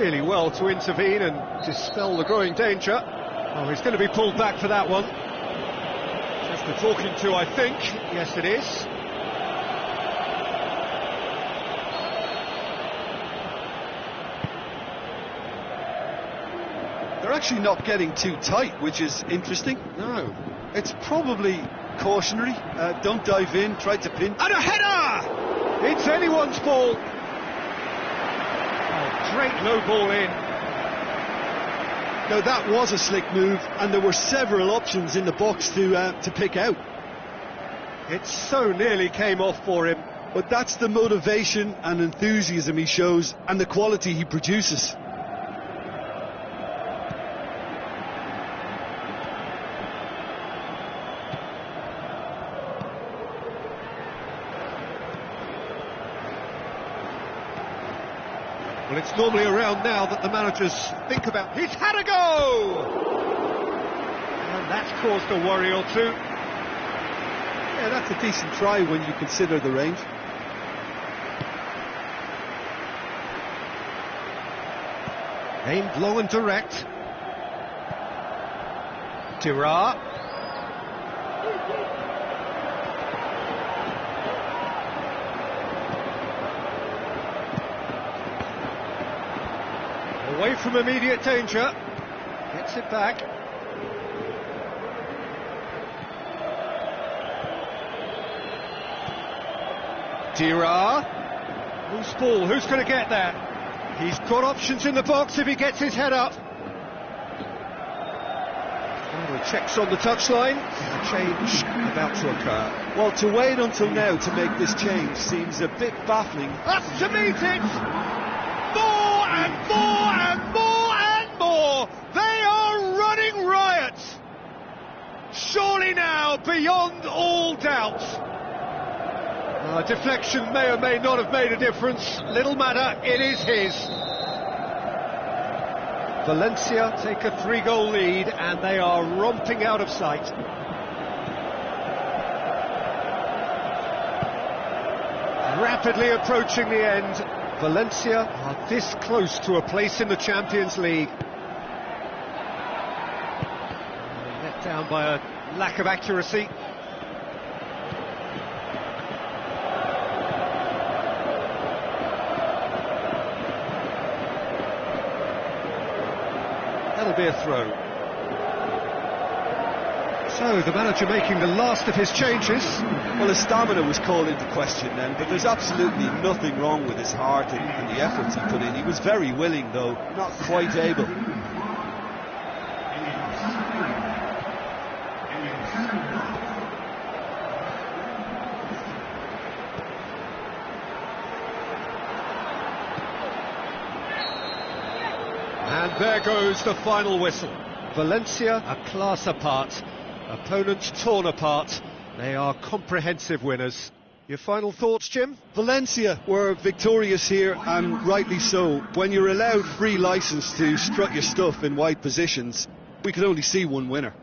really well to intervene and dispel the growing danger. Oh, he's going to be pulled back for that one. Just the talking to, I think. Yes, it is. They're actually not getting too tight, which is interesting. No. It's probably cautionary. Don't dive in, try to pinch. And a header! It's anyone's ball. Oh, great low ball in. Now that was a slick move, and there were several options in the box to pick out. It so nearly came off for him. But that's the motivation and enthusiasm he shows, and the quality he produces. Well, it's normally around now that the managers think about... He's had a go! And that's caused a worry or two. Yeah, that's a decent try when you consider the range. Aimed long and direct. Dira. Away from immediate danger. Gets it back. Dira. Who's ball? Who's going to get that? He's got options in the box if he gets his head up. Final checks on the touchline. Change about to occur. Well, to wait until now to make this change seems a bit baffling. That's to meet it! More and more and more and more! They are running riot! Surely now, beyond all doubt. Deflection may or may not have made a difference. Little matter, it is his. Valencia take a 3-goal lead and they are romping out of sight. Rapidly approaching the end. Valencia are this close to a place in the Champions League. Let down by a lack of accuracy. That'll be a throw. So, the manager making the last of his changes. Well, his stamina was called into question then, but there's absolutely nothing wrong with his heart and the efforts he put in. He was very willing, though, not quite able. And there goes the final whistle. Valencia a class apart. Opponents torn apart. They are comprehensive winners. Your final thoughts, Jim? Valencia were victorious here, and rightly so. When you're allowed free licence to strut your stuff in wide positions, we could only see one winner.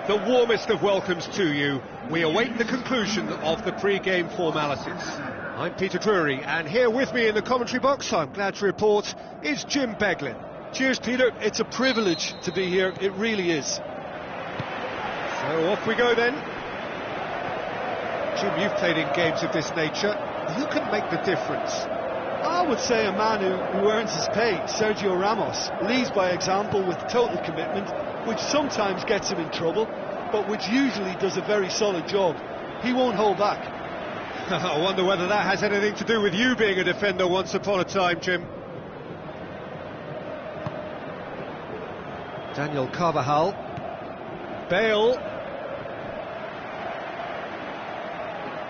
The warmest of welcomes to you. We await the conclusion of the pre-game formalities. I'm Peter Drury, and here with me in the commentary box, I'm glad to report, is Jim Beglin. Cheers, Peter. It's a privilege to be here. It really is. So off we go then. Jim, you've played in games of this nature. Who can make the difference? I would say a man who earns his pay, Sergio Ramos, leads by example with total commitment, which sometimes gets him in trouble, but which usually does a very solid job. He won't hold back. I wonder whether that has anything to do with you being a defender once upon a time, Jim. Daniel Carvajal. Bale.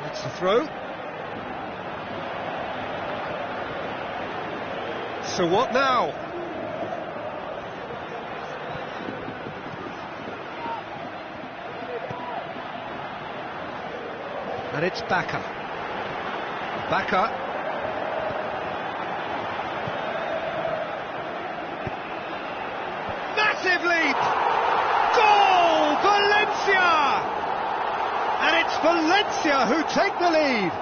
That's the throw. So what now? And it's Bacca. Bacca. Massive leap! Goal! Valencia! And it's Valencia who take the lead.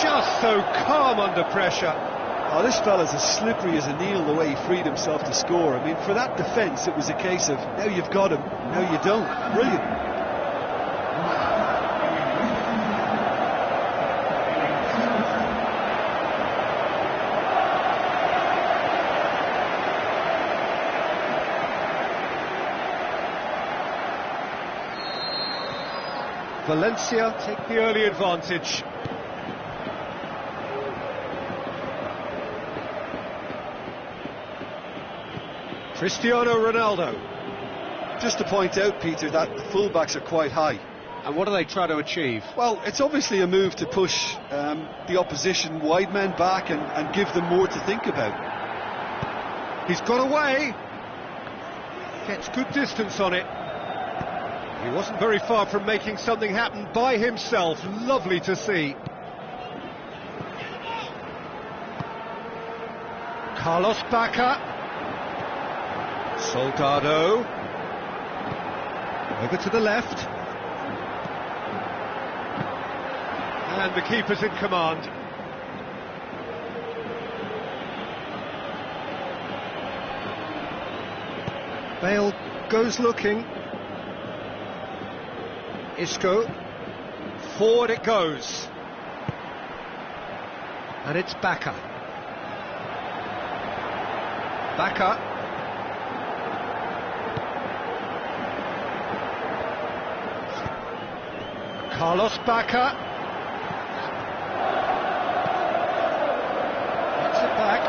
Just so calm under pressure. Oh, this fella's as slippery as a needle the way he freed himself to score. I mean, for that defence, it was a case of, now you've got him, now you don't. Brilliant. Valencia take the early advantage. Cristiano Ronaldo. Just to point out, Peter, that the fullbacks are quite high. And what do they try to achieve? Well, it's obviously a move to push the opposition wide men back and give them more to think about. He's got away. Gets good distance on it. He wasn't very far from making something happen by himself. Lovely to see. Carlos Bacca. Soldado. Over to the left. And the keeper's in command. Bale goes looking. Isco. Forward it goes. And it's Bacca. Bacca. Carlos Bacca. Gets it back.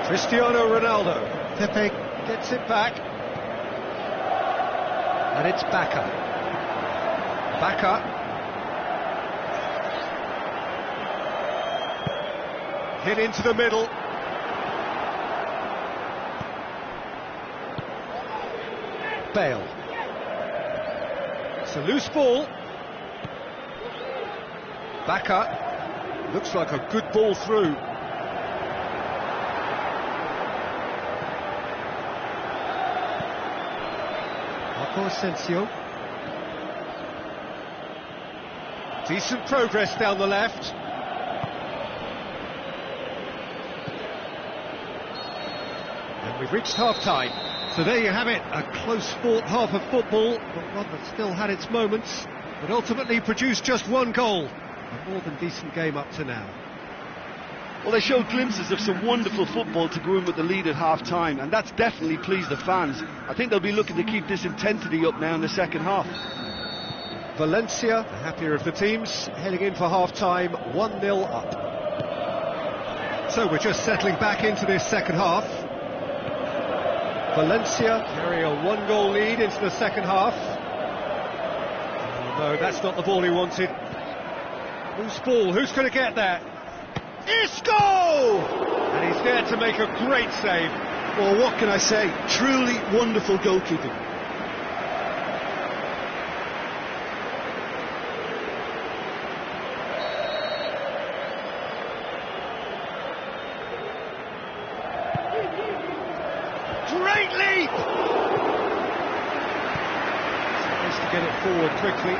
Cristiano Ronaldo. Pepe gets it back. And it's Bacca. Bacca. Hit into the middle. Bale. It's a loose ball. Bacca. Looks like a good ball through. Marco Asensio. Decent progress down the left. And we've reached half-time. So there you have it, a close-fought half of football, but one that still had its moments, but ultimately produced just one goal. A more than decent game up to now. Well, they showed glimpses of some wonderful football to go in with the lead at half-time, and that's definitely pleased the fans. I think they'll be looking to keep this intensity up now in the second half. Valencia, the happier of the teams, heading in for half-time, 1-0 up. So we're just settling back into this second half. Valencia carry a one-goal lead into the second half. Oh, no, that's not the ball he wanted. Loose ball, who's going to get there? Isco! And he's there to make a great save. Well, what can I say? Truly wonderful goalkeeping. Great leap! Tries to get it forward quickly.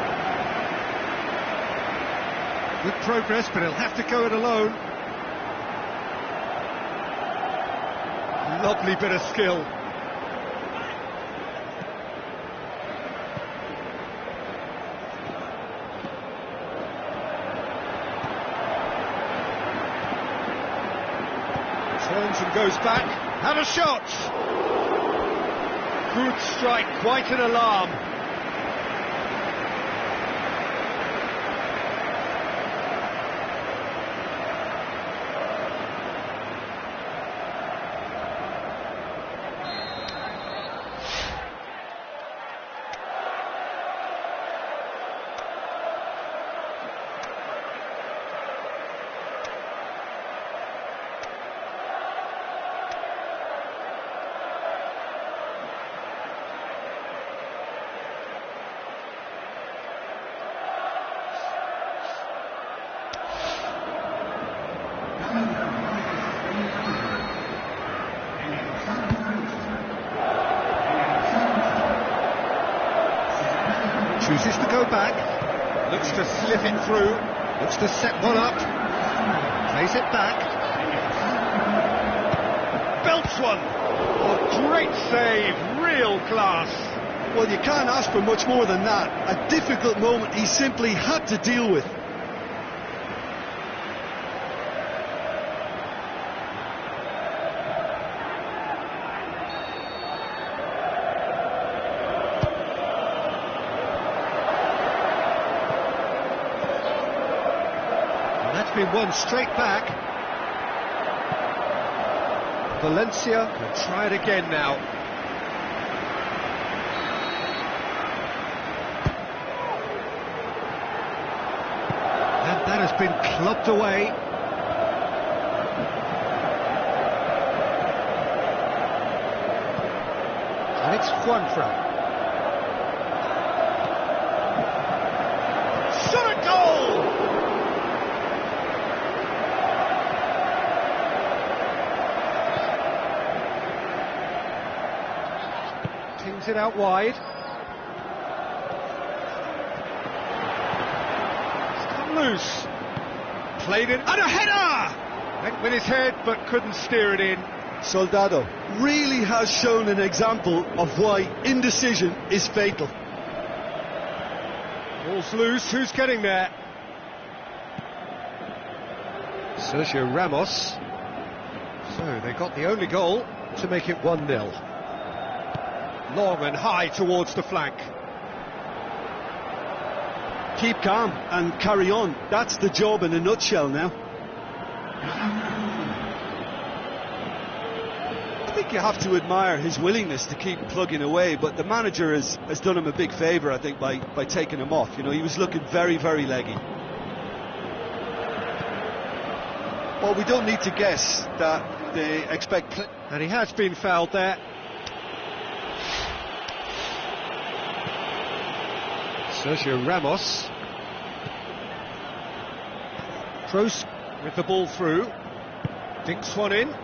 Good progress, but he'll have to go it alone. Lovely bit of skill. Turns and goes back. Have a shot! Good strike, quite an alarm. Chooses to go back, looks to slip it through, looks to set one up, plays it back, belts one. Oh, great save, real class. Well, you can't ask for much more than that. A difficult moment he simply had to deal with. Been won straight back. Valencia can try it again now. And that has been clubbed away. And it's Juanfran. Shot a goal! It out wide. It's come loose. Played it. And a header! Went with his head, but couldn't steer it in. Soldado really has shown an example of why indecision is fatal. Ball's loose. Who's getting there? Sergio Ramos. So they got the only goal to make it 1-0. Long and high towards the flank. Keep calm and carry on. That's the job in a nutshell now. I think you have to admire his willingness to keep plugging away, but the manager has done him a big favour, I think, by taking him off. You know, he was looking very, very leggy. Well, we don't need to guess that they expect... And he has been fouled there. Sergio Ramos. Kroos with the ball through. Dinks one in.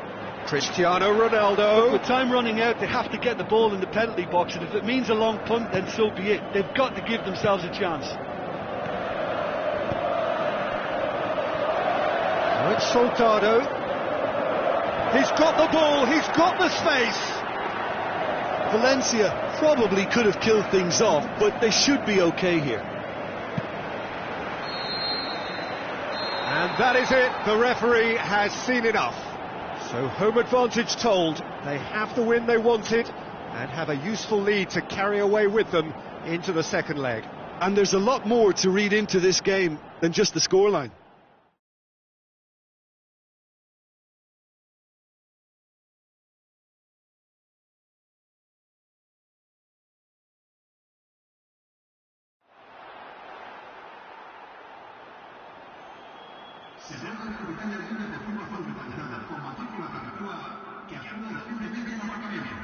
Cristiano Ronaldo. With time running out, they have to get the ball in the penalty box, and if it means a long punt, then so be it. They've got to give themselves a chance. Now it's Soldado. He's got the ball, he's got the space. Valencia probably could have killed things off, but they should be okay here. And that is it. The referee has seen enough. So home advantage told. They have the win they wanted and have a useful lead to carry away with them into the second leg. And there's a lot more to read into this game than just the scoreline. Se trata de la capital del Club de Fútbol Barcelona con matrícula perpetua que asume recientemente el aparcamiento.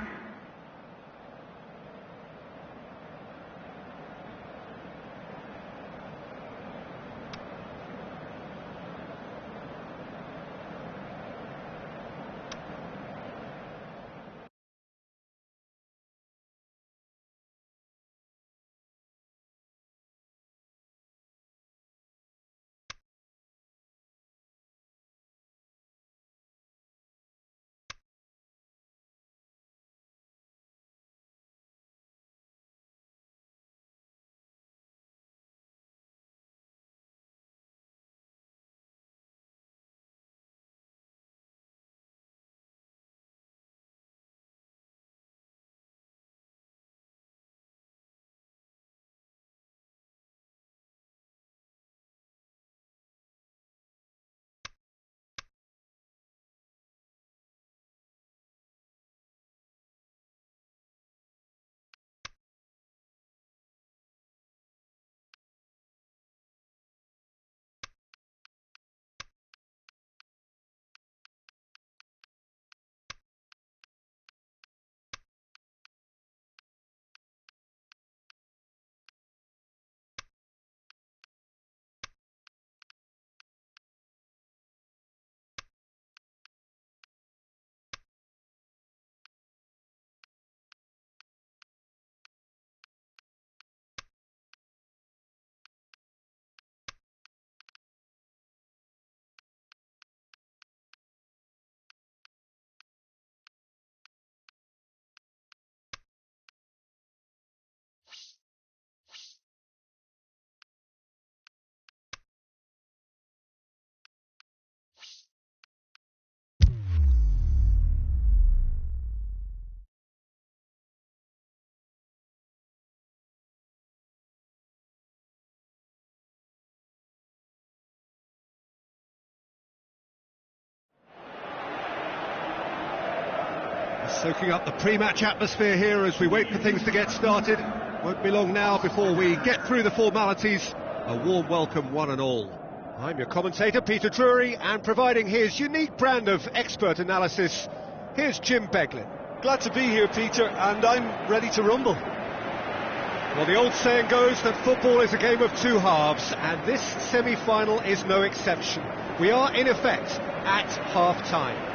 Soaking up the pre-match atmosphere here as we wait for things to get started. Won't be long now before we get through the formalities. A warm welcome, one and all. I'm your commentator, Peter Drury, and providing his unique brand of expert analysis, here's Jim Beglin. Glad to be here, Peter, and I'm ready to rumble. Well, the old saying goes that football is a game of two halves, and this semi-final is no exception. We are, in effect, at half-time.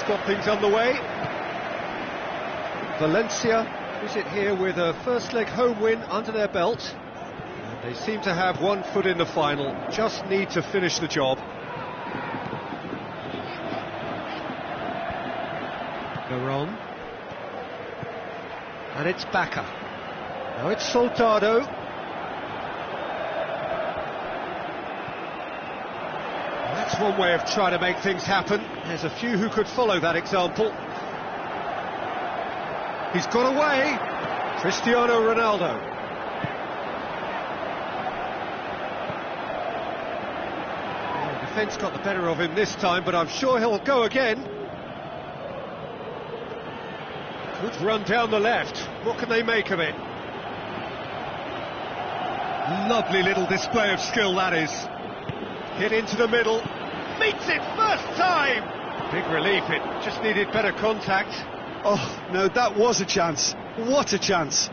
Got things underway. Valencia visit here with a first leg home win under their belt. And they seem to have one foot in the final, just need to finish the job. Garon. And it's Bacca. Now it's Soldado. That's one way of trying to make things happen. There's a few who could follow that example. He's got away. Cristiano Ronaldo. Well, the defence got the better of him this time, but I'm sure he'll go again. Good run down the left. What can they make of it? Lovely little display of skill, that is. Hit into the middle. Meets it first time! Big relief, it just needed better contact. Oh, no, that was a chance. What a chance.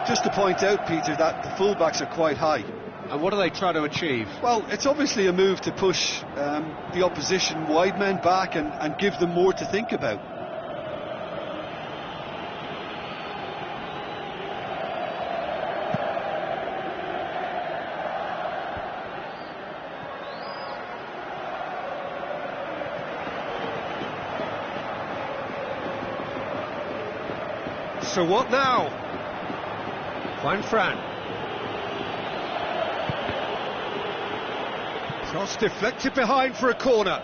Just to point out, Peter, that the fullbacks are quite high. And what are they trying to achieve? Well, it's obviously a move to push the opposition wide men back and give them more to think about. So what now? Juan Fran. Cross deflected behind for a corner.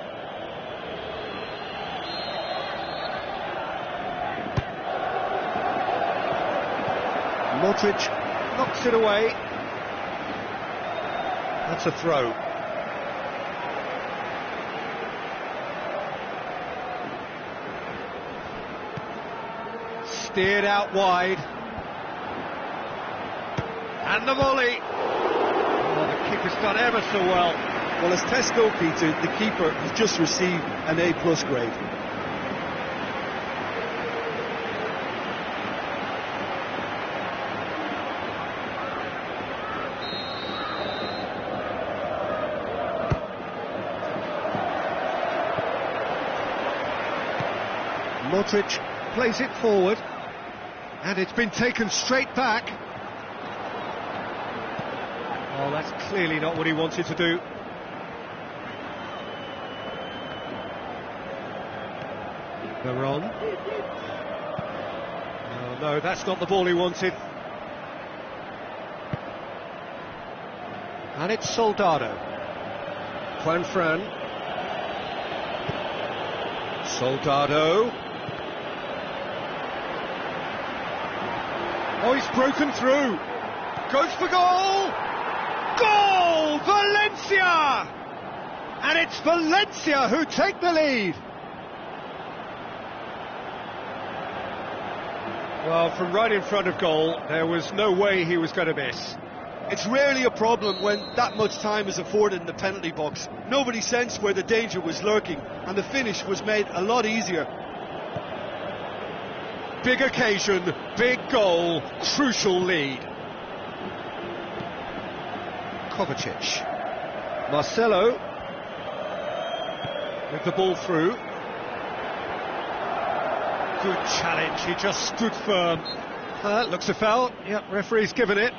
Modric knocks it away. That's a throw. Steered out wide. And the volley. Oh, the keeper's done ever so well. Well, as tests go, Peter, the keeper has just received an A+ grade. Modric plays it forward. And it's been taken straight back. Oh, that's clearly not what he wanted to do. Garon. Oh, no, that's not the ball he wanted. And it's Soldado. Juan Fran. Soldado. Oh, he's broken through. Goes for goal! Goal! Valencia! And it's Valencia who take the lead. Well, from right in front of goal, there was no way he was going to miss. It's rarely a problem when that much time is afforded in the penalty box. Nobody sensed where the danger was lurking, and the finish was made a lot easier. Big occasion, big goal, crucial lead. Kovacic. Marcelo with the ball through. Good challenge, he just stood firm. Looks a foul. Yep, referee's given it.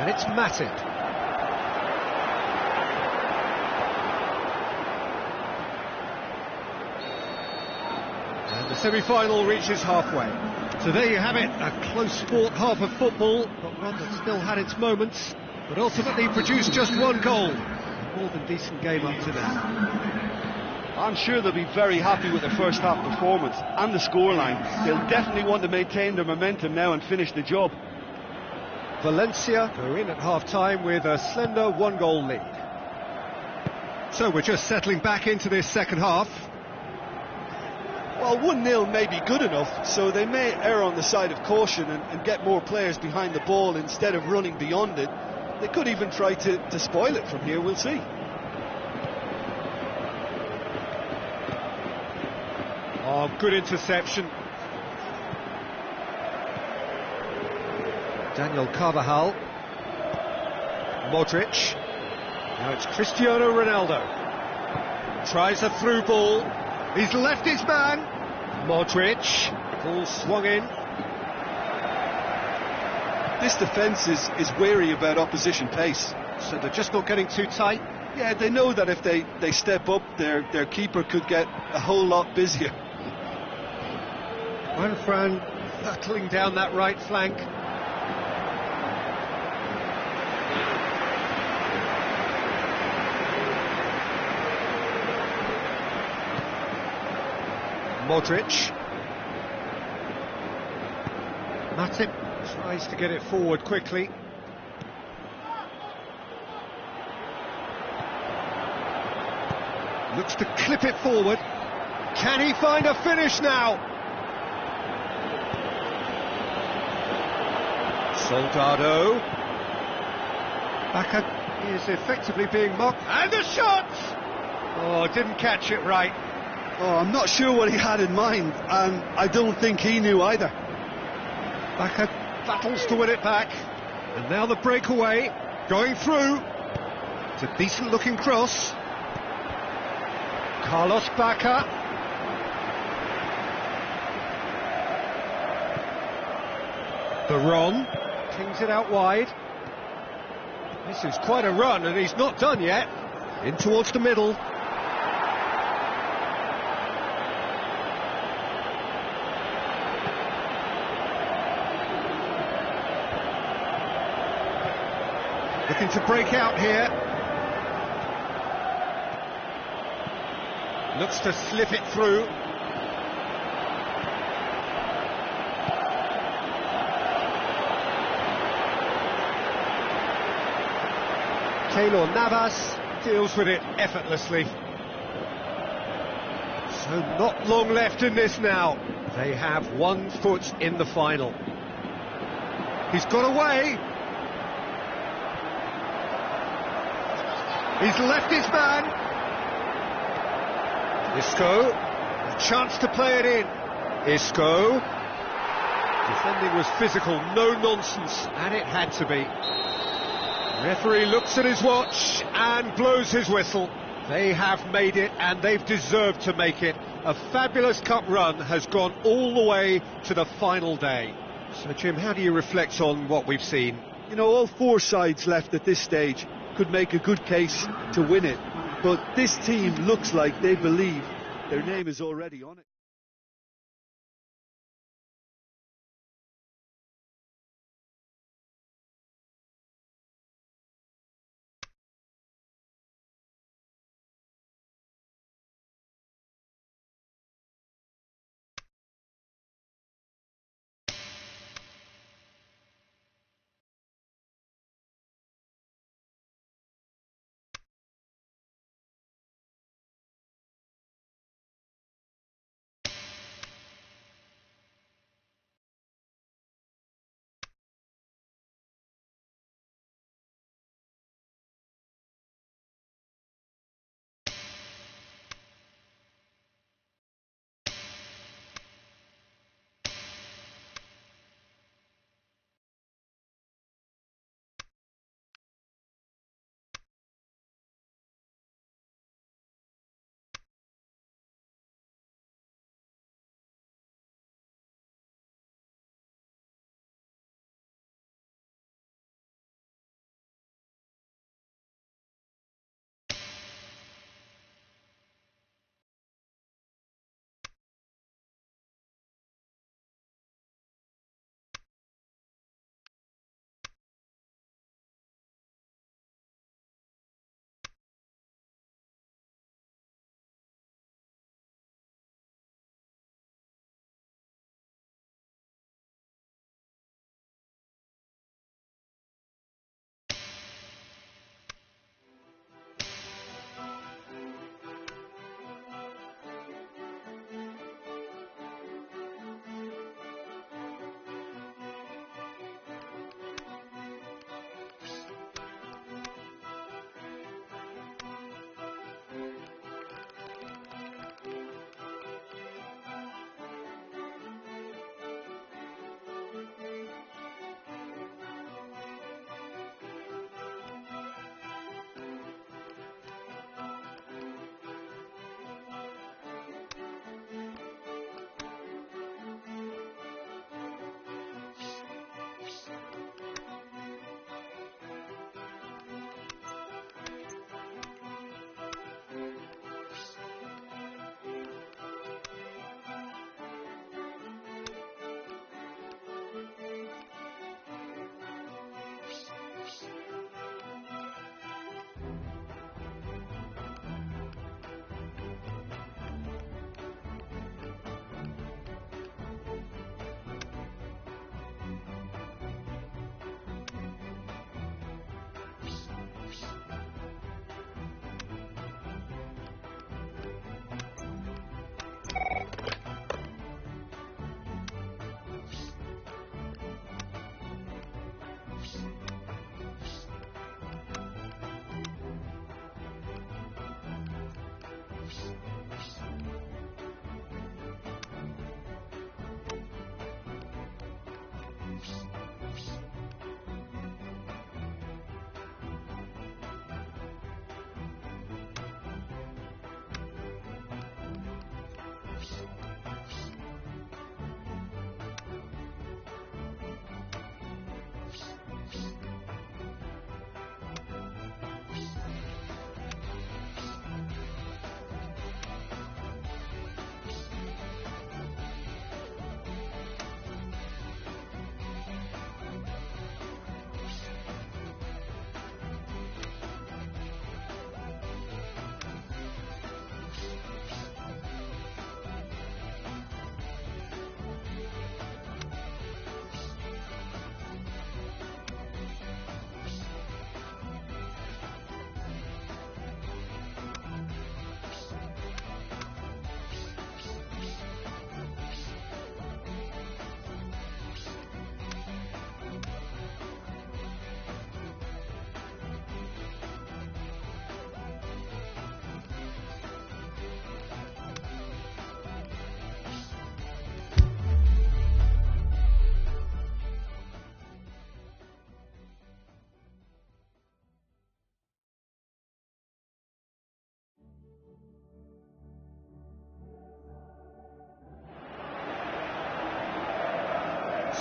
And it's Matip. And the semi-final reaches halfway. So there you have it, a close-fought half of football, but one that still had its moments, but ultimately produced just one goal. A more than decent game up to now. I'm sure they'll be very happy with their first half performance and the scoreline. They'll definitely want to maintain their momentum now and finish the job. Valencia are in at half-time with a slender one-goal lead. So we're just settling back into this second half. Well, 1-0 may be good enough, so they may err on the side of caution and get more players behind the ball instead of running beyond it. They could even try to spoil it from here, we'll see. Oh, good interception. Daniel Carvajal. Modric. Now it's Cristiano Ronaldo. Tries a through ball. He's left his man. Modric. Ball swung in. This defence is wary about opposition pace. So they're just not getting too tight. Yeah, they know that if they step up, their keeper could get a whole lot busier. Juanfran battling down that right flank. Modric. Matip tries to get it forward quickly. Looks to clip it forward. Can he find a finish now? Soldado. Bacca is effectively being mocked. And the shot! Oh, didn't catch it right. Oh, I'm not sure what he had in mind, and I don't think he knew either. Bacca battles to win it back. And now the breakaway. Going through. It's a decent looking cross. Carlos Bacca. Baron kings it out wide. This is quite a run, and he's not done yet. In towards the middle. Looking to break out here. Looks to slip it through. Keylor Navas deals with it effortlessly. So not long left in this now. They have 1 foot in the final. He's got away. He's left his man. Isco, a chance to play it in. Isco. Defending was physical, no nonsense, and it had to be. Referee looks at his watch and blows his whistle. They have made it, and they've deserved to make it. A fabulous cup run has gone all the way to the final day. So, Jim, how do you reflect on what we've seen? You know, all 4 sides left at this stage could make a good case to win it, but this team looks like they believe their name is already on it.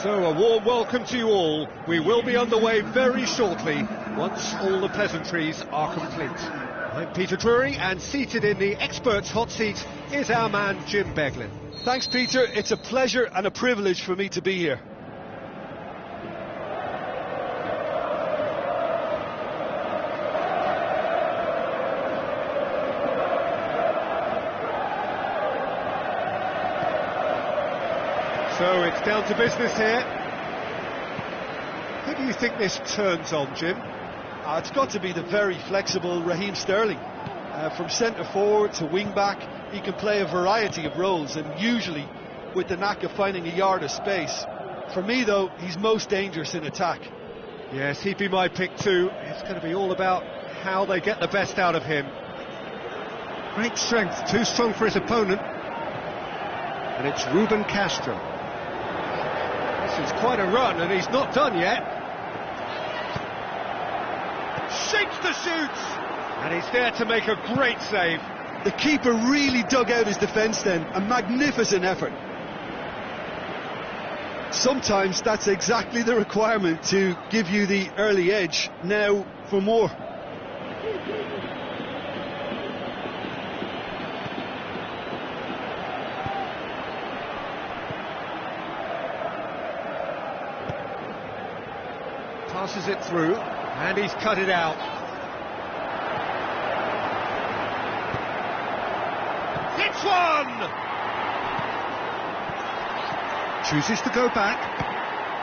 So a warm welcome to you all. We will be underway very shortly once all the pleasantries are complete. I'm Peter Drury, and seated in the experts' hot seat is our man Jim Beglin. Thanks, Peter. It's a pleasure and a privilege for me to be here. So it's down to business here. Who do you think this turns on, Jim? It's got to be the very flexible Raheem Sterling. From centre forward to wing back, he can play a variety of roles, and usually with the knack of finding a yard of space. For me, though, he's most dangerous in attack. Yes, he'd be my pick too. It's going to be all about how they get the best out of him. Great strength, too strong for his opponent. And it's Ruben Castro. This is quite a run, and he's not done yet. Shapes the shoots! And he's there to make a great save. The keeper really dug out his defence then. A magnificent effort. Sometimes that's exactly the requirement to give you the early edge. Now for more. Passes it through, and he's cut it out. Hits one! Chooses to go back.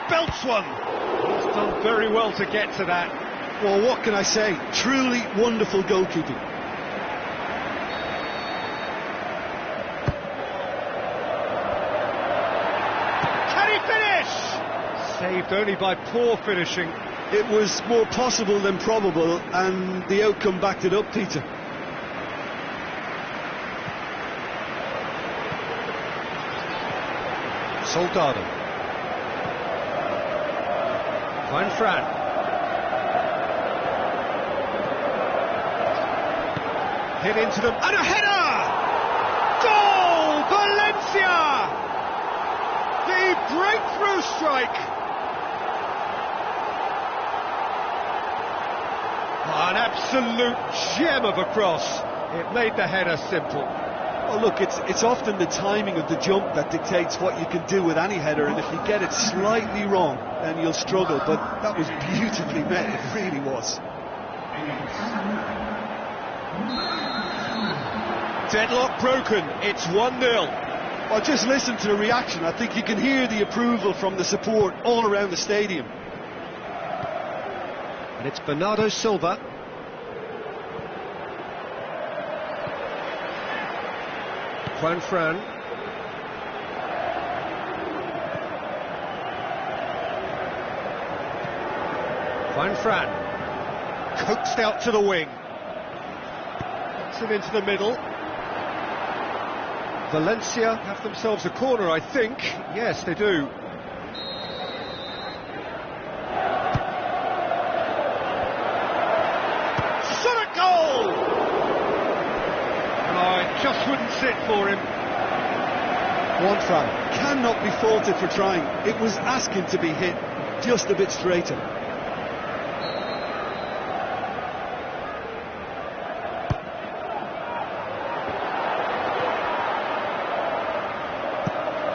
Belts one! He's done very well to get to that. Well, what can I say? Truly wonderful goalkeeping. Can he finish? Saved only by poor finishing. It was more possible than probable, and the outcome backed it up, Peter. Soldado. Juan Fran. Hit into them, and a header! Goal! Valencia! The breakthrough strike! An absolute gem of a cross. It made the header simple. Well, look, it's often the timing of the jump that dictates what you can do with any header, and if you get it slightly wrong, then you'll struggle. But that was beautifully met, it really was. Deadlock broken, it's 1-0. Well, just listen to the reaction. I think you can hear the approval from the support all around the stadium. And it's Bernardo Silva. Juan Fran. Juan Fran. Coaxed out to the wing. Puts it into the middle. Valencia have themselves a corner, I think. Yes, they do. Just wouldn't sit for him. Juan Fran cannot be faulted for trying. It was asking to be hit just a bit straighter.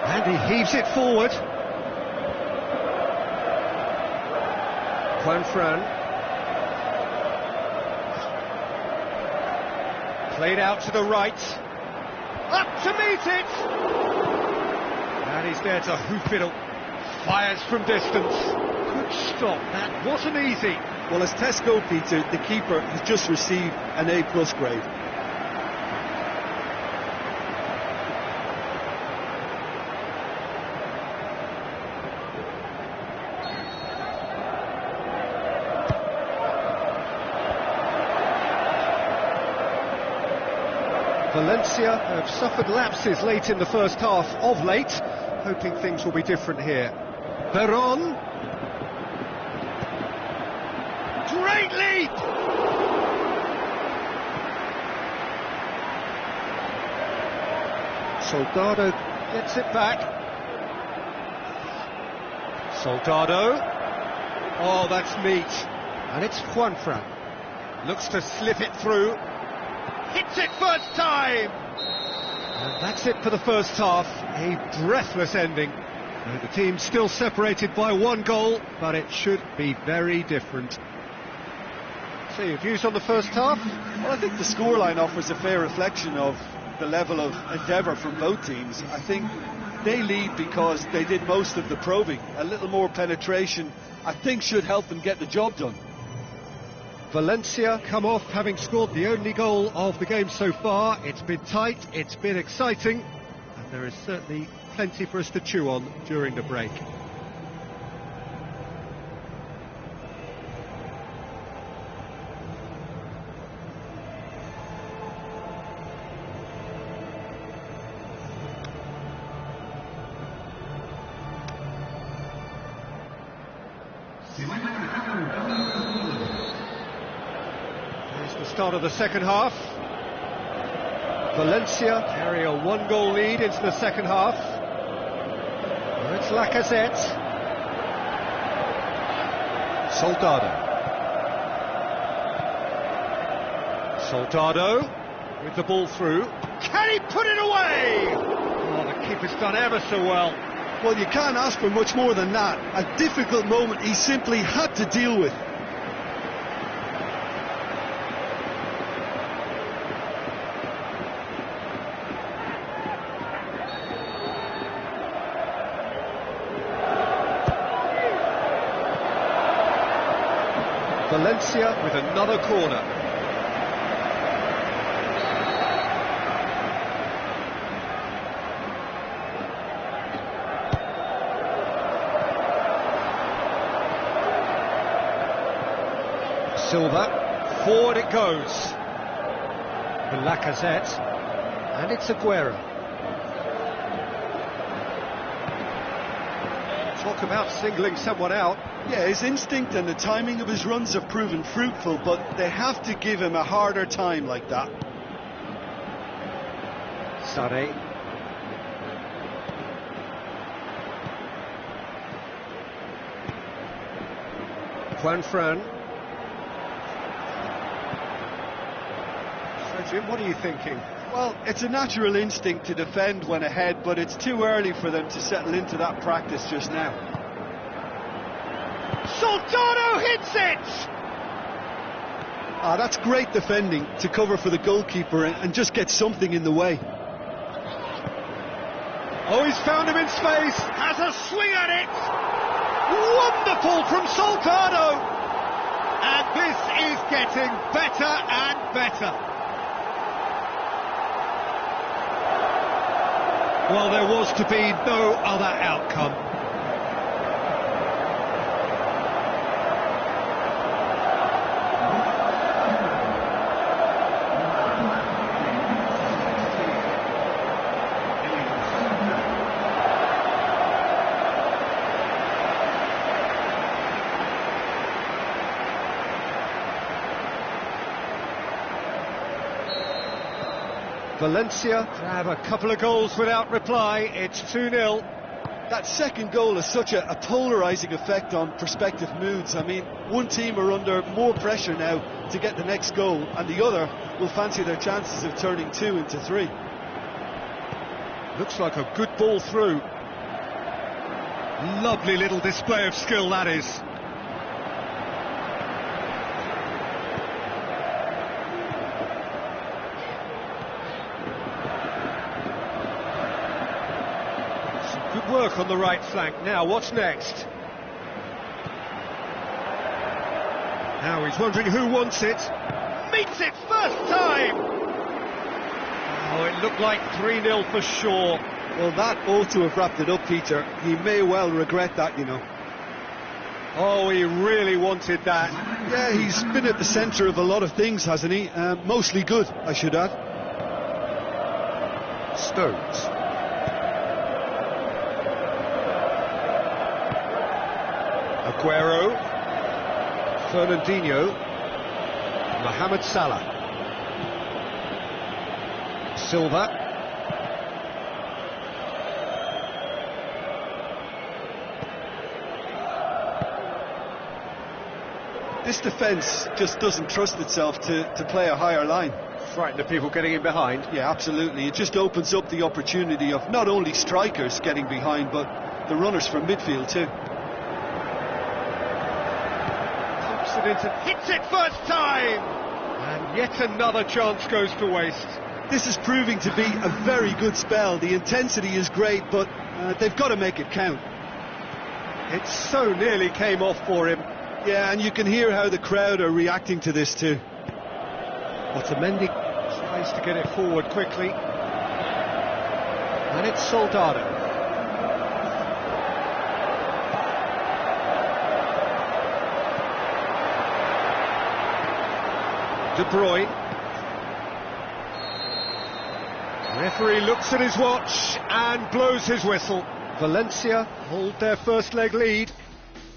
And he heaves it forward. Juan Fran. Played out to the right. Up to meet it! And he's there to hoof it up. Fires from distance. Good stop, that wasn't easy. Well, as test goal, Peter, the keeper has just received an A+ grade. Valencia have suffered lapses late in the first half of late, hoping things will be different here. Veron. Great leap! Soldado gets it back. Soldado. Oh, that's neat. And it's Juanfran. Looks to slip it through. Hits it first time! And that's it for the first half. A breathless ending. The team's still separated by one goal, but it should be very different. So, your views on the first half? Well, I think the scoreline offers a fair reflection of the level of endeavour from both teams. I think they lead because they did most of the probing. A little more penetration, I think, should help them get the job done. Valencia come off having scored the only goal of the game so far. It's been tight, it's been exciting, and there is certainly plenty for us to chew on during the break. Here's the start of the second half. Valencia carry a one-goal lead into the second half. It's Lacazette. Soldado with the ball through. Can he put it away? Oh, the keeper's done ever so well. Well, you can't ask for much more than that. A difficult moment he simply had to deal with. Valencia with another corner. Silva, forward it goes. The Lacazette, and it's Aguero. Talk about singling someone out. Yeah, his instinct and the timing of his runs have proven fruitful, but they have to give him a harder time like that. Sane. Juanfran. So, Jim, what are you thinking? Well, it's a natural instinct to defend when ahead, but it's too early for them to settle into that practice just now. Soldado hits it! Ah, that's great defending to cover for the goalkeeper and just get something in the way. Oh, he's found him in space. Has a swing at it! Wonderful from Soldado. And this is getting better and better. Well, there was to be no other outcome. Valencia grab a couple of goals without reply. It's 2-0. That second goal has such a polarising effect on prospective moods. I mean, one team are under more pressure now to get the next goal, and the other will fancy their chances of turning 2 into 3. Looks like a good ball through. Lovely little display of skill, that is. Good work on the right flank. Now, what's next? Now he's wondering who wants it. Meets it first time! Oh, it looked like 3-0 for sure. Well, that ought to have wrapped it up, Peter. He may well regret that, you know. Oh, he really wanted that. Yeah, he's been at the centre of a lot of things, hasn't he? Mostly good, I should add. Stones. Aguero, Fernandinho, Mohamed Salah, Silva, This defence just doesn't trust itself to play a higher line. Frightened of people getting in behind. Yeah, absolutely. It just opens up the opportunity of not only strikers getting behind, but the runners from midfield too. Pumps it into, hits it first time! And yet another chance goes to waste. This is proving to be a very good spell. The intensity is great, but they've got to make it count. It so nearly came off for him. Yeah, and you can hear how the crowd are reacting to this too. Otamendi tries to get it forward quickly. And it's Soldado. De Bruyne. Referee looks at his watch and blows his whistle. Valencia hold their first leg lead.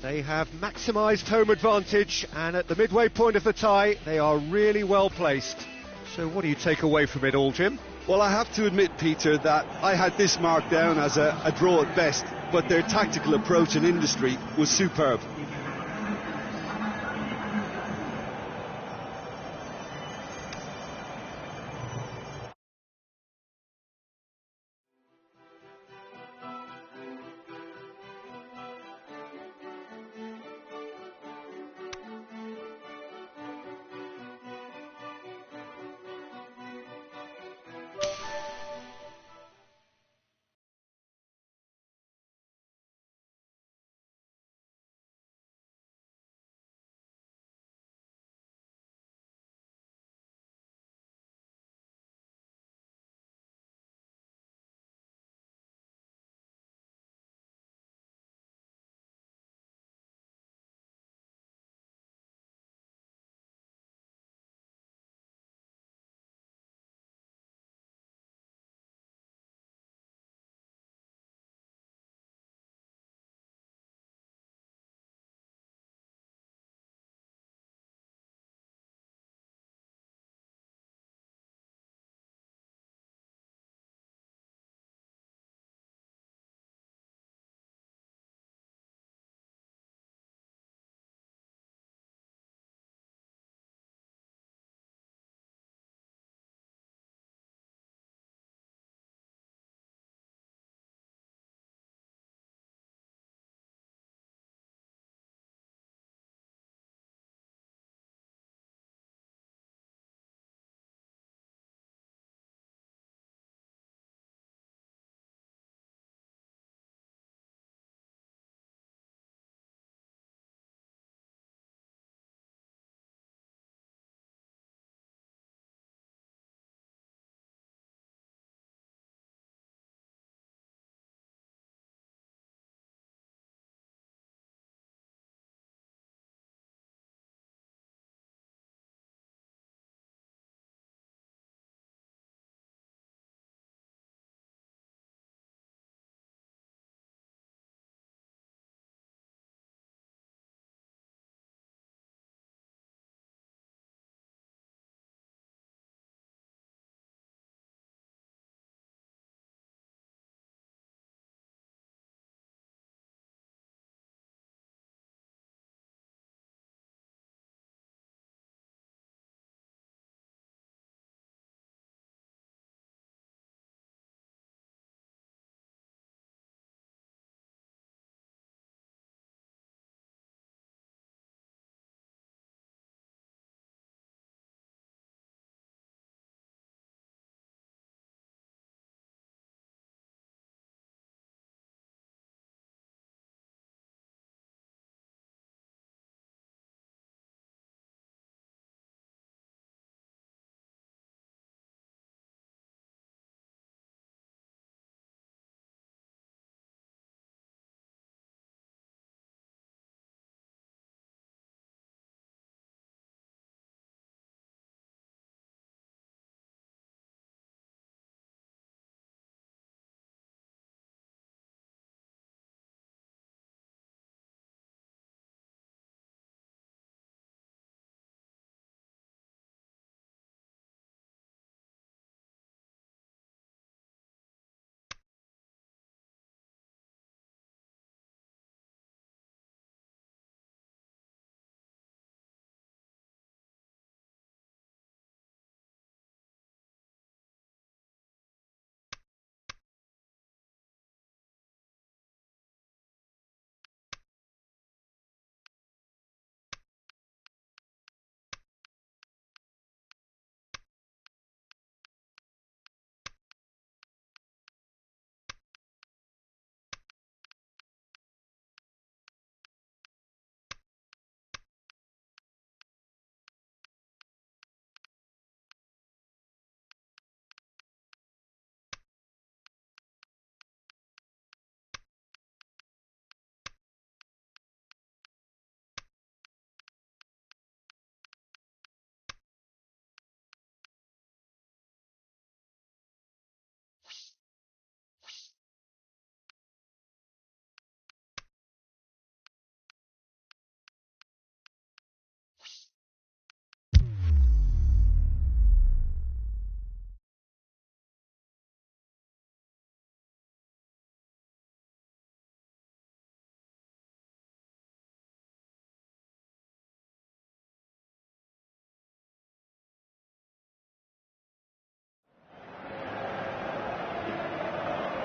They have maximised home advantage, and at the midway point of the tie, they are really well placed. So what do you take away from it all, Jim? Well, I have to admit, Peter, that I had this marked down as a draw at best, but their tactical approach and industry was superb.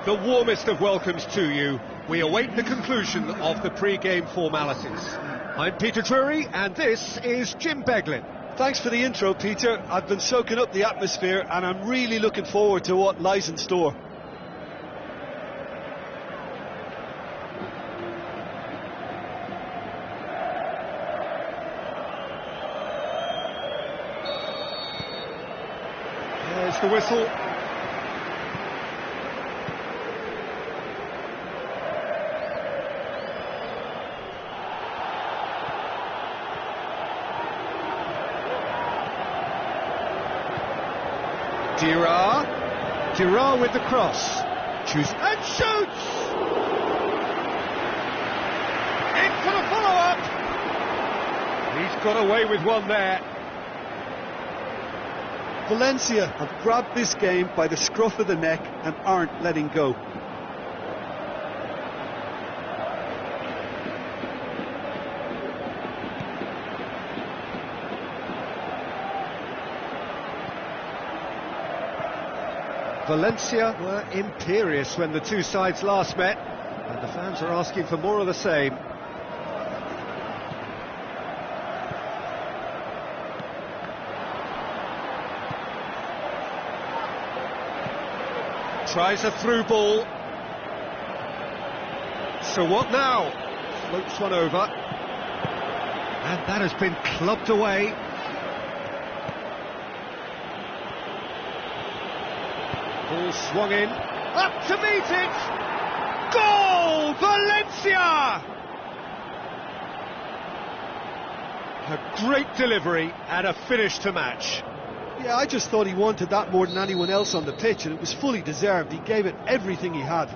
the warmest of welcomes to you. We await the conclusion of the pre-game formalities. I'm Peter Drury, and this is Jim Beglin. Thanks for the intro, Peter. I've been soaking up the atmosphere, and I'm really looking forward to what lies in store. There's the whistle. Girard with the cross. Choose and shoots! In for the follow-up! He's got away with one there. Valencia have grabbed this game by the scruff of the neck and aren't letting go. Valencia were imperious when the two sides last met, and the fans are asking for more of the same. Tries a through ball. So what now? Floats one over. And that has been clubbed away. Ball swung in. Up to meet it! Goal! Valencia! A great delivery and a finish to match. Yeah, I just thought he wanted that more than anyone else on the pitch, and it was fully deserved. He gave it everything he had.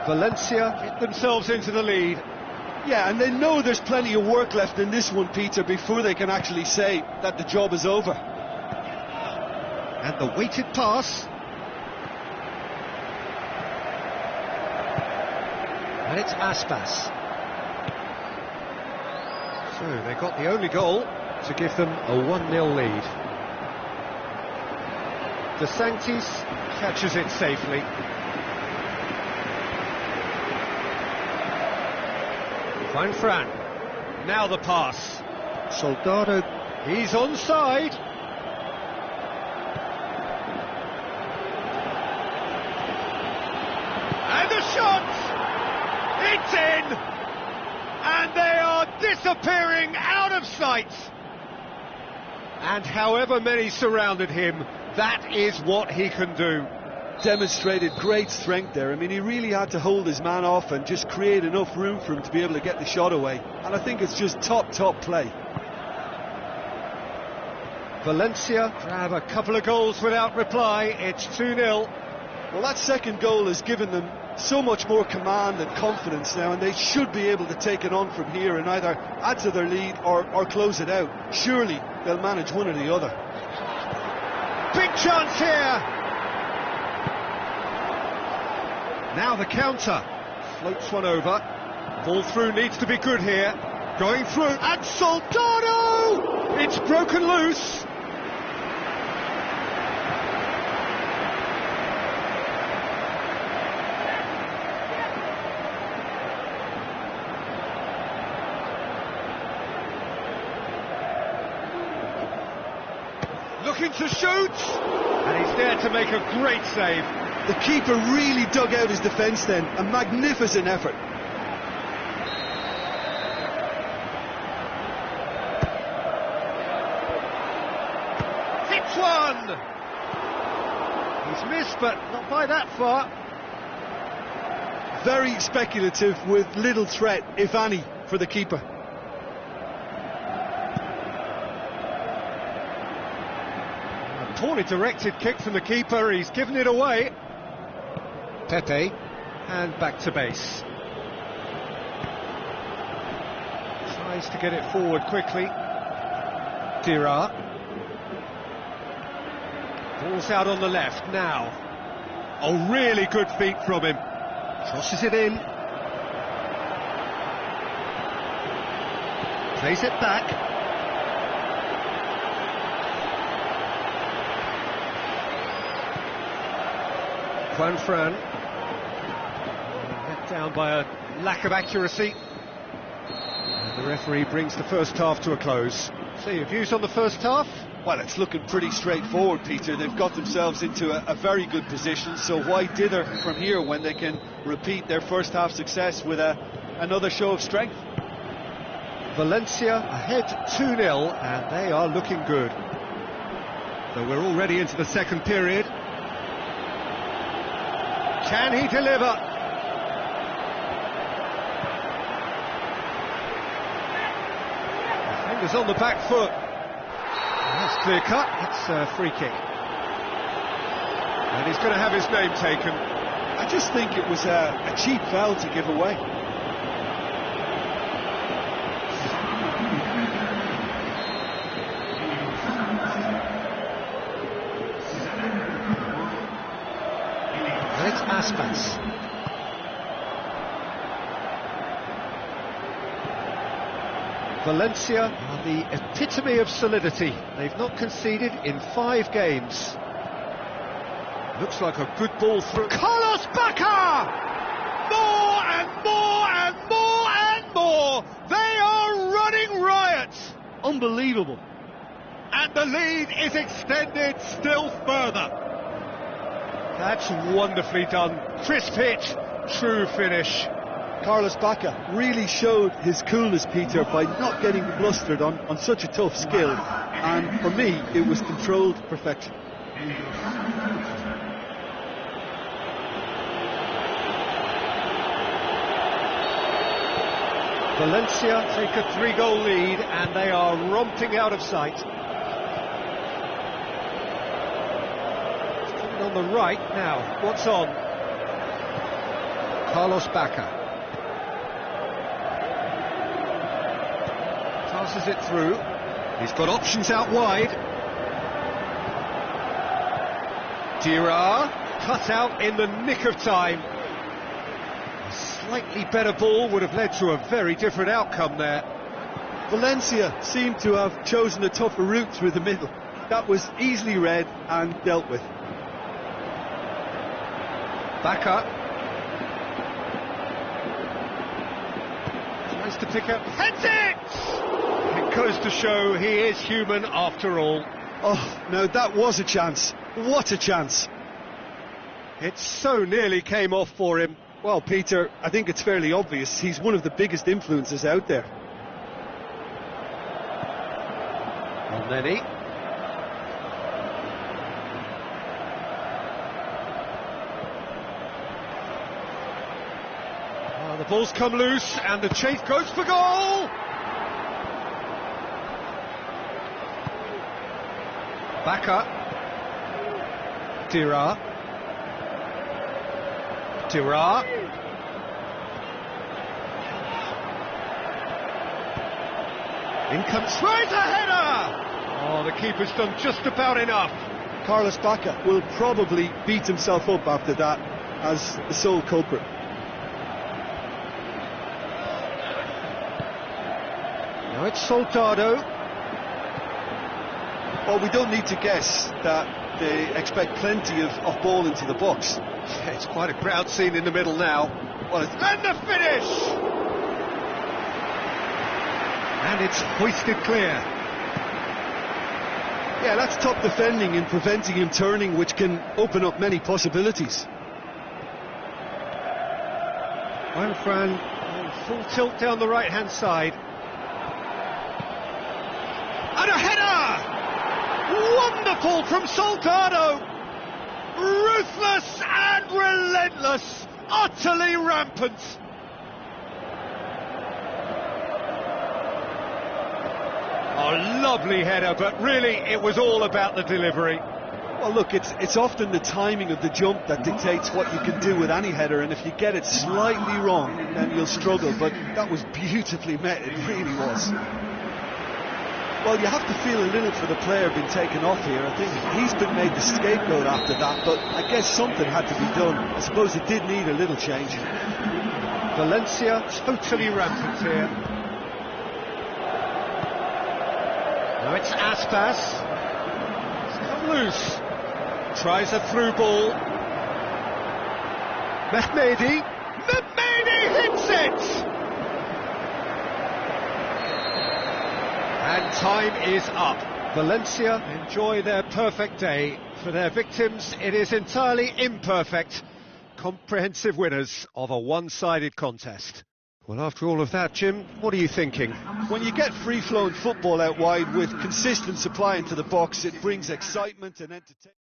Valencia get themselves into the lead. Yeah, and they know there's plenty of work left in this one, Peter, before they can actually say that the job is over. And the weighted pass. And it's Aspas. So they got the only goal to give them a 1-0 lead. De Sanctis catches it safely. Fine Fran. Now the pass. Soldado. He's onside. And the shot! It's in! And they are disappearing out of sight. And however many surrounded him, that is what he can do. Demonstrated great strength there. I mean, he really had to hold his man off and just create enough room for him to be able to get the shot away. And I think it's just top play. Valencia grab a couple of goals without reply. It's 2-0. Well, that second goal has given them so much more command and confidence now, and they should be able to take it on from here and either add to their lead or close it out. Surely they'll manage one or the other. Big chance here. Now the counter. Floats one over. Ball through needs to be good here. Going through. And Soldado! It's broken loose. Looking to shoot, and he's there to make a great save. The keeper really dug out his defence then, a magnificent effort. Hits one! He's missed, but not by that far. Very speculative with little threat, if any, for the keeper. Poorly directed kick from the keeper, he's given it away. Pepe, and back to base. Tries to get it forward quickly. Girard. Ball's out on the left now. Oh, really good feet from him. Crosses it in. Plays it back. Fran. Let down by a lack of accuracy. And the referee brings the first half to a close. So your views on the first half? Well, it's looking pretty straightforward, Peter. They've got themselves into a very good position, so why dither from here when they can repeat their first half success with another show of strength? Valencia ahead 2-0, and they are looking good. So we're already into the second period. Can he deliver? Defenders on the back foot. That's clear cut. It's a free kick. And he's going to have his name taken. I just think it was a cheap foul to give away. And it's Aspas. Valencia are the epitome of solidity. They've not conceded in 5 games. Looks like a good ball through. Carlos Bacca! More and more and more and more! They are running riot! Unbelievable. And the lead is extended still further. That's wonderfully done. Crisp hit, true finish. Carlos Bacca really showed his coolness, Peter, by not getting flustered on such a tough skill. And for me, it was controlled perfection. Valencia take a 3-goal lead, and they are romping out of sight. It's coming on the right now. What's on? Carlos Bacca. Passes it through. He's got options out wide. Dira cut out in the nick of time. A slightly better ball would have led to a very different outcome there. Valencia seemed to have chosen a tougher route through the middle. That was easily read and dealt with. Bacca tries to pick up. Heads it! It goes to show he is human after all. Oh, no, that was a chance. What a chance. It so nearly came off for him. Well, Peter, I think it's fairly obvious. He's one of the biggest influences out there. And Lenny. The ball's come loose, and the chase goes for goal! Bacca. Dira. In comes... Tries a header! Oh, the keeper's done just about enough. Carlos Bacca will probably beat himself up after that as the sole culprit. Now it's Soldado. Well, we don't need to guess that they expect plenty of ball into the box. It's quite a crowd scene in the middle now. Well, and the finish! And it's hoisted clear. Yeah, that's top defending and preventing him turning, which can open up many possibilities. Fran, full tilt down the right-hand side. And a header! Wonderful from Soldado! Ruthless and relentless, utterly rampant. A lovely header, but really it was all about the delivery. Well, look, it's often the timing of the jump that dictates what you can do with any header, and if you get it slightly wrong, then you'll struggle, but that was beautifully met, it really was. Well, you have to feel a little for the player being taken off here. I think he's been made the scapegoat after that, but I guess something had to be done. I suppose it did need a little change. Valencia totally rampant here. Now it's Aspas. It's come loose. Tries a through ball. Mehmedi hits it! And time is up. Valencia enjoy their perfect day. For their victims, it is entirely imperfect. Comprehensive winners of a one-sided contest. Well, after all of that, Jim, what are you thinking? When you get free-flowing football out wide with consistent supply into the box, it brings excitement and entertainment.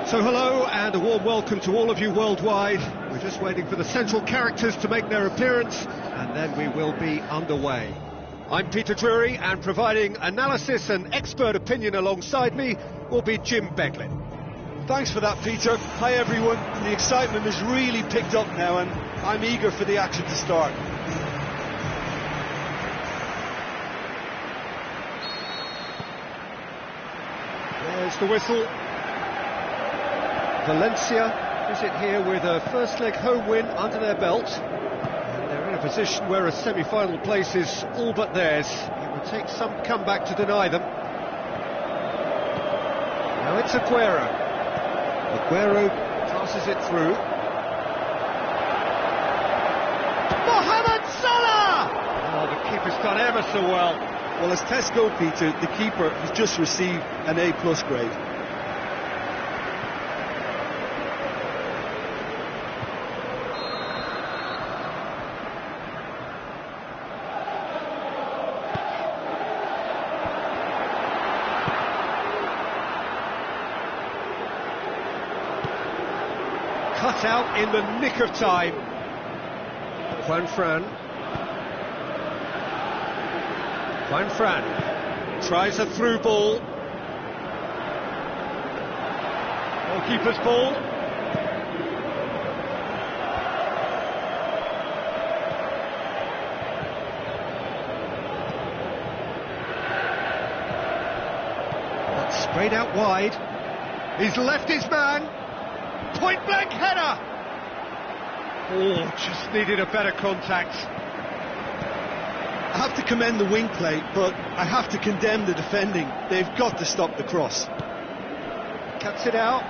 So hello and a warm welcome to all of you worldwide. We're just waiting for the central characters to make their appearance and then we will be underway. I'm Peter Drury and providing analysis and expert opinion alongside me will be Jim Beglin. Thanks for that, Peter. Hi everyone. The excitement has really picked up now and I'm eager for the action to start. There's the whistle. Valencia visit here with a first leg home win under their belt. And they're in a position where a semi-final place is all but theirs. It would take some comeback to deny them. Now it's Aguero. Aguero passes it through. Mohamed Salah! Oh, the keeper's done ever so well. Well, as tests go, Peter, the keeper has just received an A+ grade. Cut out in the nick of time. Juan Fran tries a through ball. Goalkeeper's ball. That's sprayed out wide. He's left his man. Point blank header. Oh, just needed a better contact. I have to commend the wing play, but I have to condemn the defending. They've got to stop the cross. Cuts it out.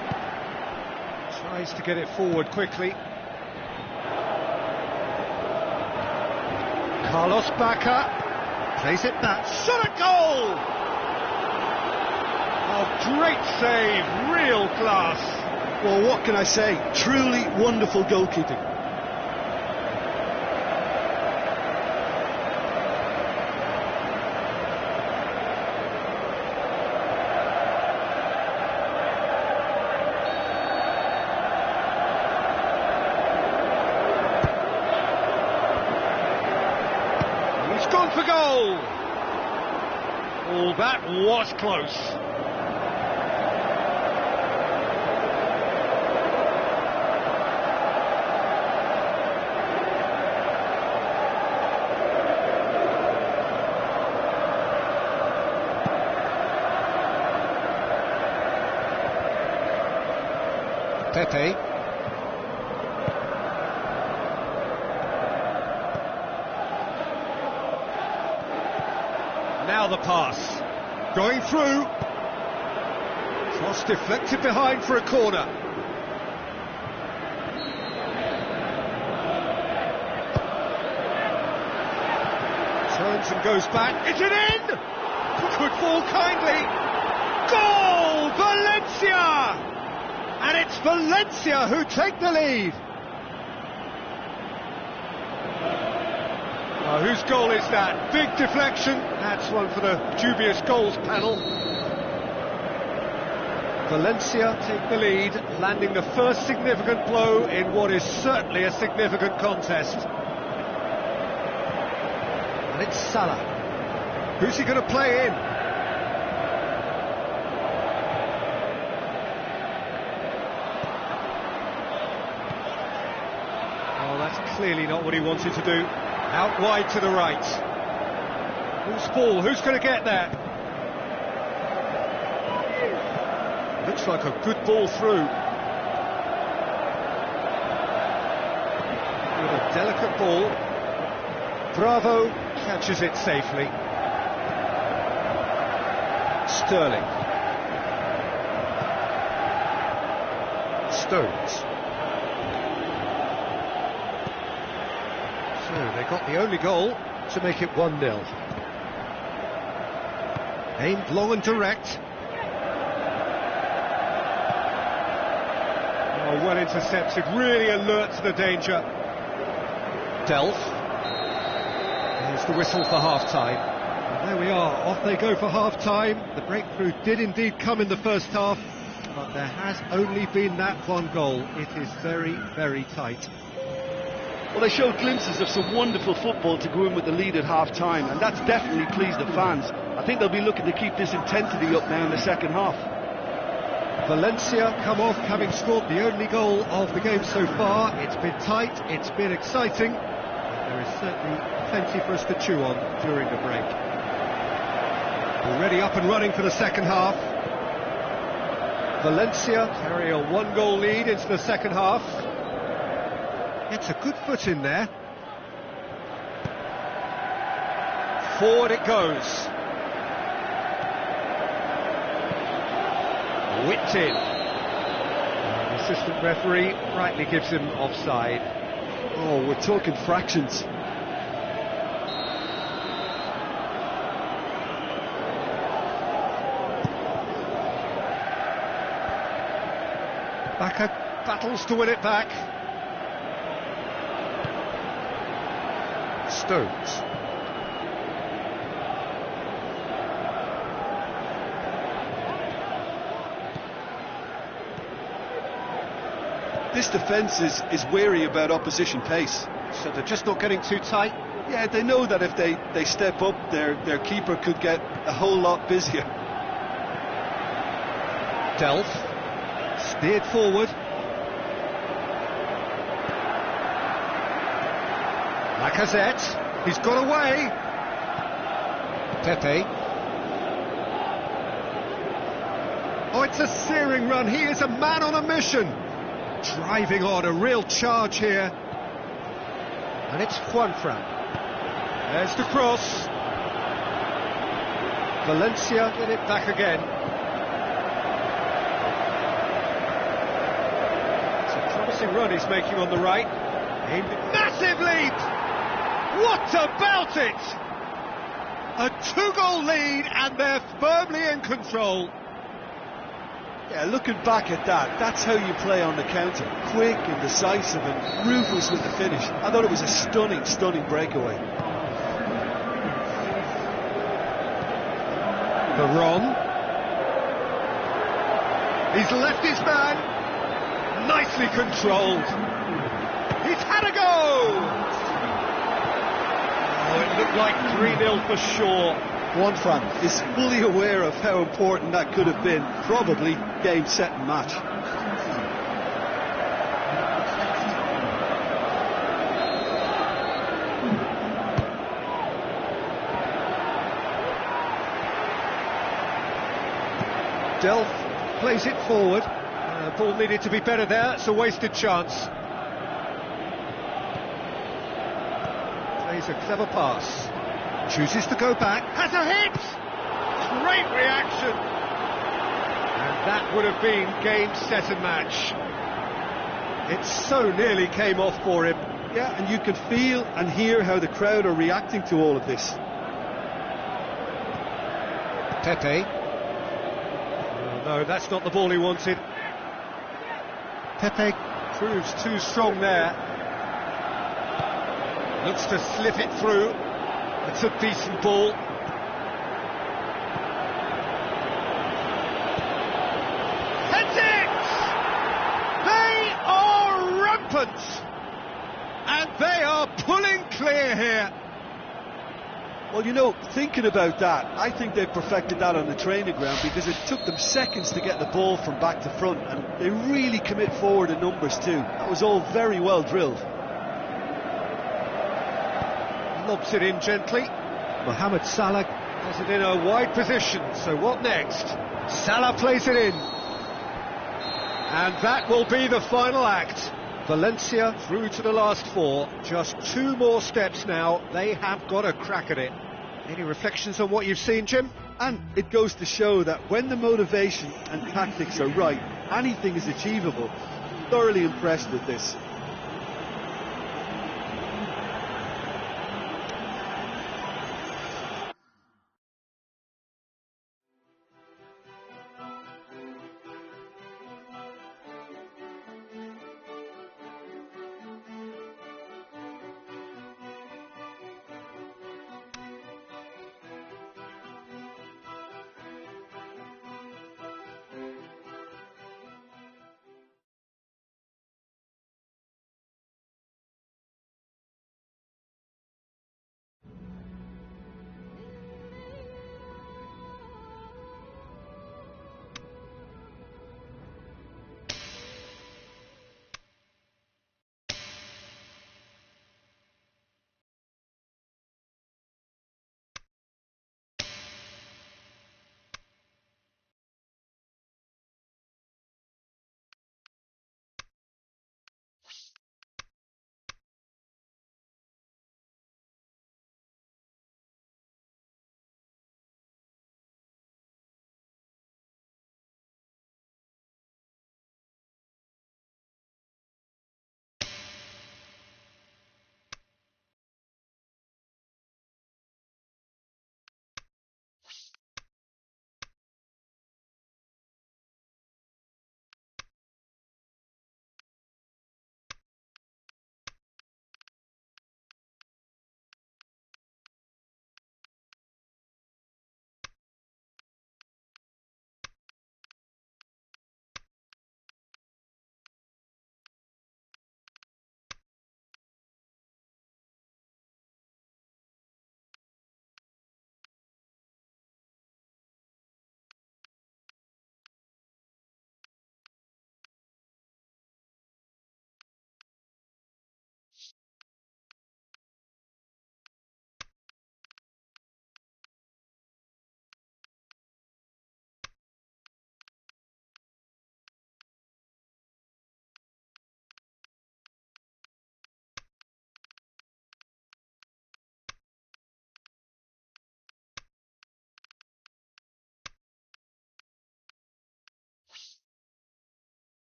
Tries to get it forward quickly. Carlos Bacca plays it back. Shot a goal! Oh, great save, real class. Well, what can I say? Truly wonderful goalkeeping. He's gone for goal. Oh, that was close. Pepe. Now the pass. Going through. Cross deflected behind for a corner. Turns and goes back. Is it in? Could fall kindly. Goal! Valencia! And it's Valencia who take the lead. Oh, whose goal is that? Big deflection. That's one for the dubious goals panel. Valencia take the lead, landing the first significant blow in what is certainly a significant contest. And it's Salah. Who's he going to play in? Clearly not what he wanted to do. Out wide to the right. Who's ball? Who's going to get there? Looks like a good ball through. With a delicate ball. Bravo catches it safely. Sterling. Stones. So they got the only goal to make it 1-0. Aimed long and direct. Oh, well intercepted, really alert to the danger. Delph. There's the whistle for half-time. And there we are, off they go for half-time. The breakthrough did indeed come in the first half, but there has only been that one goal. It is very, very tight. Well, they showed glimpses of some wonderful football to go in with the lead at half-time, and that's definitely pleased the fans. I think they'll be looking to keep this intensity up now in the second half. Valencia come off having scored the only goal of the game so far. It's been tight, it's been exciting. There is certainly plenty for us to chew on during the break. Already up and running for the second half. Valencia carry a one-goal lead into the second half. It's a good foot in there. Forward it goes. Whipped in. The assistant referee rightly gives him offside. Oh, we're talking fractions. Bacca battles to win it back. Stones. This defence is wary about opposition pace. So they're just not getting too tight. Yeah, they know that if they step up, their keeper could get a whole lot busier. Delph. Steered forward. Lacazette. He's got away. Pepe. Oh, it's a searing run. He is a man on a mission. Driving on, a real charge here. And it's Juanfran. There's the cross. Valencia with it back again. It's a promising run he's making on the right. Massive lead! What about it? A two-goal lead and they're firmly in control. Yeah, looking back at that, that's how you play on the counter. Quick and decisive and ruthless with the finish. I thought it was a stunning, stunning breakaway. Baron. He's left his man. Nicely controlled. He's had a go! Oh, it looked like 3-0 for sure. Juanfran is fully aware of how important that could have been. Probably game, set and match. Delph plays it forward. Ball needed to be better there. It's a wasted chance. Plays a clever pass. Chooses to go back. Has a hit! Great reaction. And that would have been game, set and match. It so nearly came off for him. Yeah, and you can feel and hear how the crowd are reacting to all of this. Pepe. Oh, no, that's not the ball he wanted. Pepe proves too strong there. Looks to slip it through. It's a decent ball. Heads it! They are rampant! And they are pulling clear here. Well, you know, thinking about that, I think they perfected that on the training ground because it took them seconds to get the ball from back to front, and they really commit forward in numbers too. That was all very well drilled. Lobs it in gently. Mohamed Salah has it in a wide position, so what next? Salah plays it in. And that will be the final act. Valencia through to the last four. Just two more steps now. They have got a crack at it. Any reflections on what you've seen, Jim? And it goes to show that when the motivation and tactics are right, anything is achievable. Thoroughly impressed with this.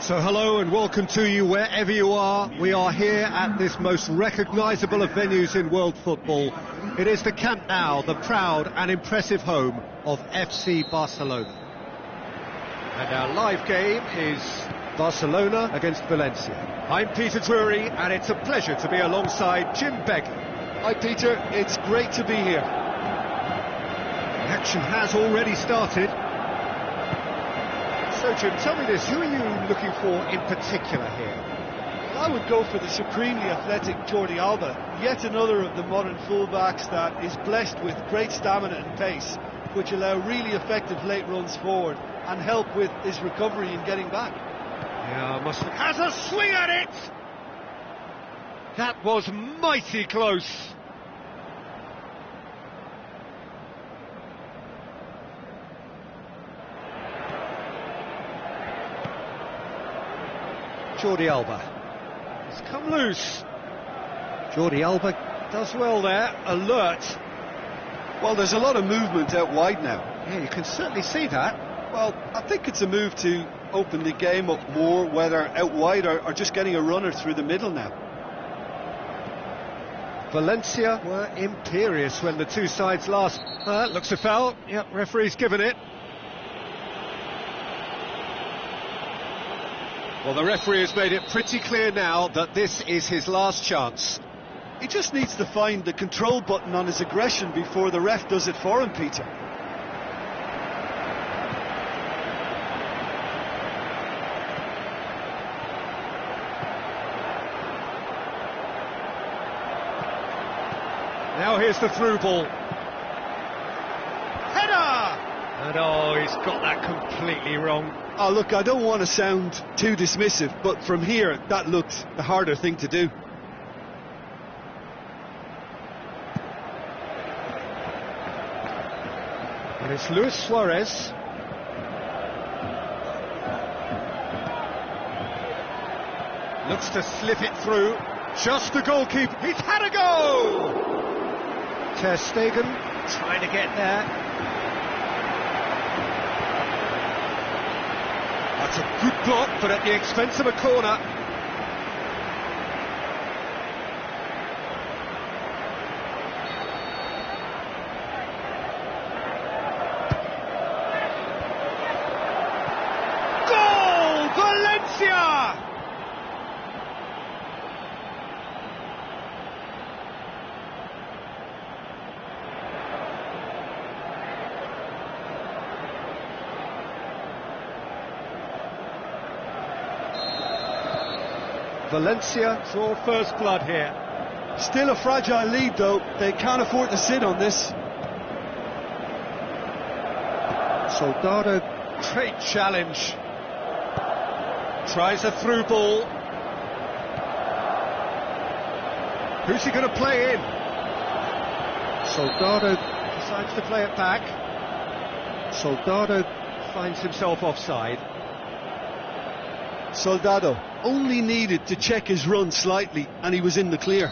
So hello and welcome to you wherever you are. We are here at this most recognisable of venues in world football. It is the Camp Nou, the proud and impressive home of FC Barcelona. And our live game is Barcelona against Valencia. I'm Peter Drury and it's a pleasure to be alongside Jim Begley. Hi Peter, it's great to be here. The action has already started. So Jim, tell me this, who are you looking for in particular here? I would go for the supremely athletic Jordi Alba, yet another of the modern fullbacks that is blessed with great stamina and pace, which allow really effective late runs forward and help with his recovery and getting back. Yeah, has a swing at it! That was mighty close. Jordi Alba. It's come loose. Jordi Alba does well there, alert. Well, there's a lot of movement out wide now. Yeah, you can certainly see that. Well, I think it's a move to open the game up more, whether out wide or just getting a runner through the middle now. Valencia were imperious when the two sides last... looks a foul. Yep, referee's given it. Well, the referee has made it pretty clear now that this is his last chance. He just needs to find the control button on his aggression before the ref does it for him, Peter. Now here's the through ball. Header! And oh, he's got that completely wrong. Oh, look, I don't want to sound too dismissive, but from here, that looked the harder thing to do. And it's Luis Suarez. Looks to slip it through. Just the goalkeeper. He's had a go! Ter Stegen trying to get there. That's a good block, but at the expense of a corner. Goal! Valencia! Valencia draw first blood here. Still a fragile lead though, they can't afford to sit on this. Soldado, great challenge. Tries a through ball. Who's he going to play in? Soldado decides to play it back. Soldado finds himself offside. Soldado only needed to check his run slightly and he was in the clear.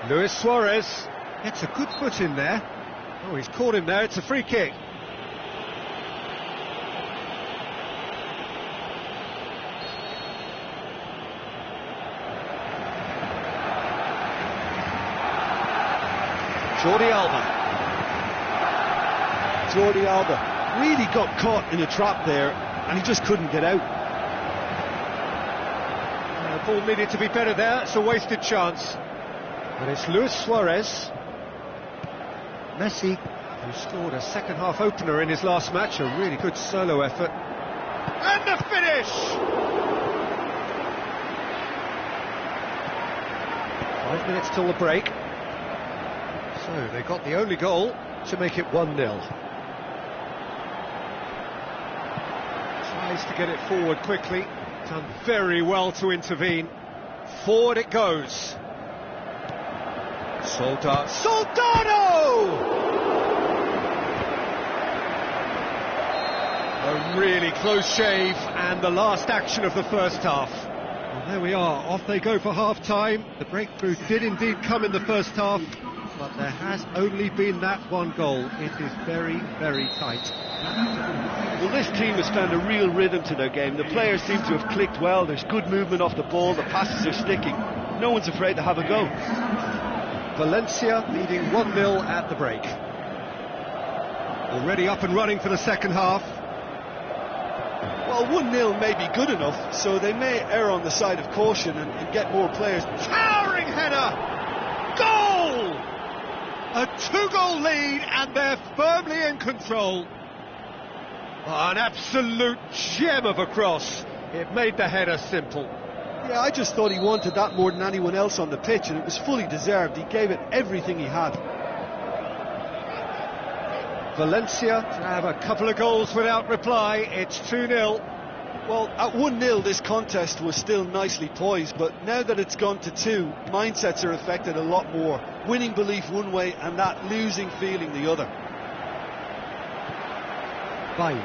Luis Suarez gets a good foot in there. Oh, he's caught him there, it's a free kick. Jordi Alba. Jordi Alba really got caught in a trap there, and he just couldn't get out. The ball needed to be better there. It's a wasted chance. And it's Luis Suarez. Messi, who scored a second-half opener in his last match, a really good solo effort. And the finish! 5 minutes till the break. So they got the only goal to make it 1-0. Tries to get it forward quickly. Done very well to intervene. Forward it goes. Soldado! A really close shave, and the last action of the first half. Well, there we are, off they go for half-time. The breakthrough did indeed come in the first half, but there has only been that one goal. It is very, very tight. Well, this team has found a real rhythm to their game. The players seem to have clicked well. There's good movement off the ball. The passes are sticking. No one's afraid to have a go. Valencia leading 1-0 at the break. Already up and running for the second half. Well, 1-0 may be good enough, so they may err on the side of caution and get more players. Towering header! Goal! A 2-goal lead, and they're firmly in control. An absolute gem of a cross. It made the header simple. Yeah, I just thought he wanted that more than anyone else on the pitch, and it was fully deserved. He gave it everything he had. Valencia to have a couple of goals without reply. It's 2-0. Well, at 1-0 this contest was still nicely poised, but now that it's gone to 2, mindsets are affected a lot more. Winning belief one way and that losing feeling the other. Bye.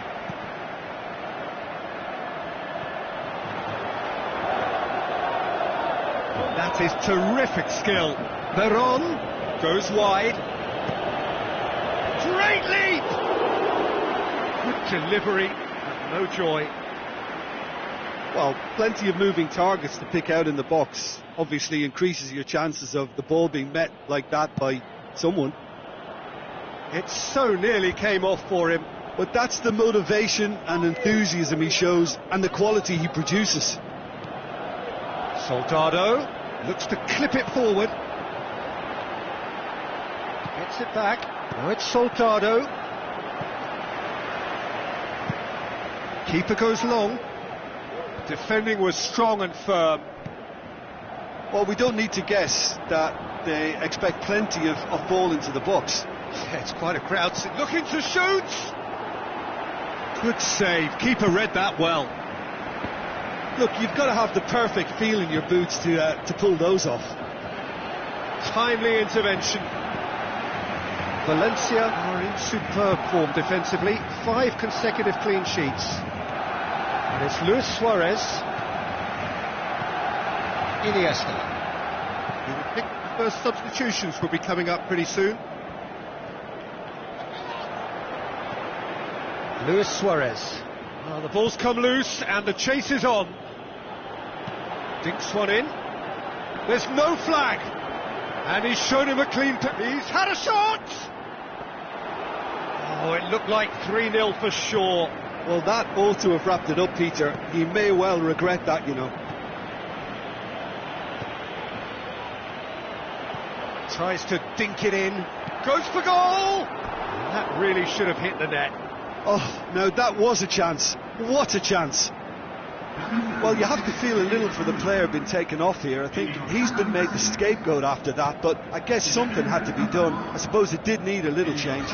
That is terrific skill. Veron goes wide. Great leap! Good delivery, but no joy. Well, plenty of moving targets to pick out in the box. Obviously increases your chances of the ball being met like that by someone. It so nearly came off for him. But that's the motivation and enthusiasm he shows, and the quality he produces. Soldado looks to clip it forward. Gets it back. Now it's Soldado. Keeper goes long. Defending was strong and firm. Well, we don't need to guess that they expect plenty of ball into the box. Yeah, it's quite a crowd. Looking to shoot. Good save. Keeper read that well. Look, you've got to have the perfect feel in your boots to pull those off. Timely intervention. Valencia are in superb form defensively. 5 consecutive clean sheets. And it's Luis Suarez. Iniesta. You would think the first substitutions will be coming up pretty soon. Luis Suarez. Well, the ball's come loose and the chase is on. Dinks one in. There's no flag. And he's shown him a clean... He's had a shot! Oh, it looked like 3-0 for sure. Well, that ought to have wrapped it up, Peter. He may well regret that, you know. Tries to dink it in. Goes for goal! That really should have hit the net. Oh, no, that was a chance. What a chance. Well, you have to feel a little for the player being taken off here. I think he's been made the scapegoat after that, but I guess something had to be done. I suppose it did need a little change.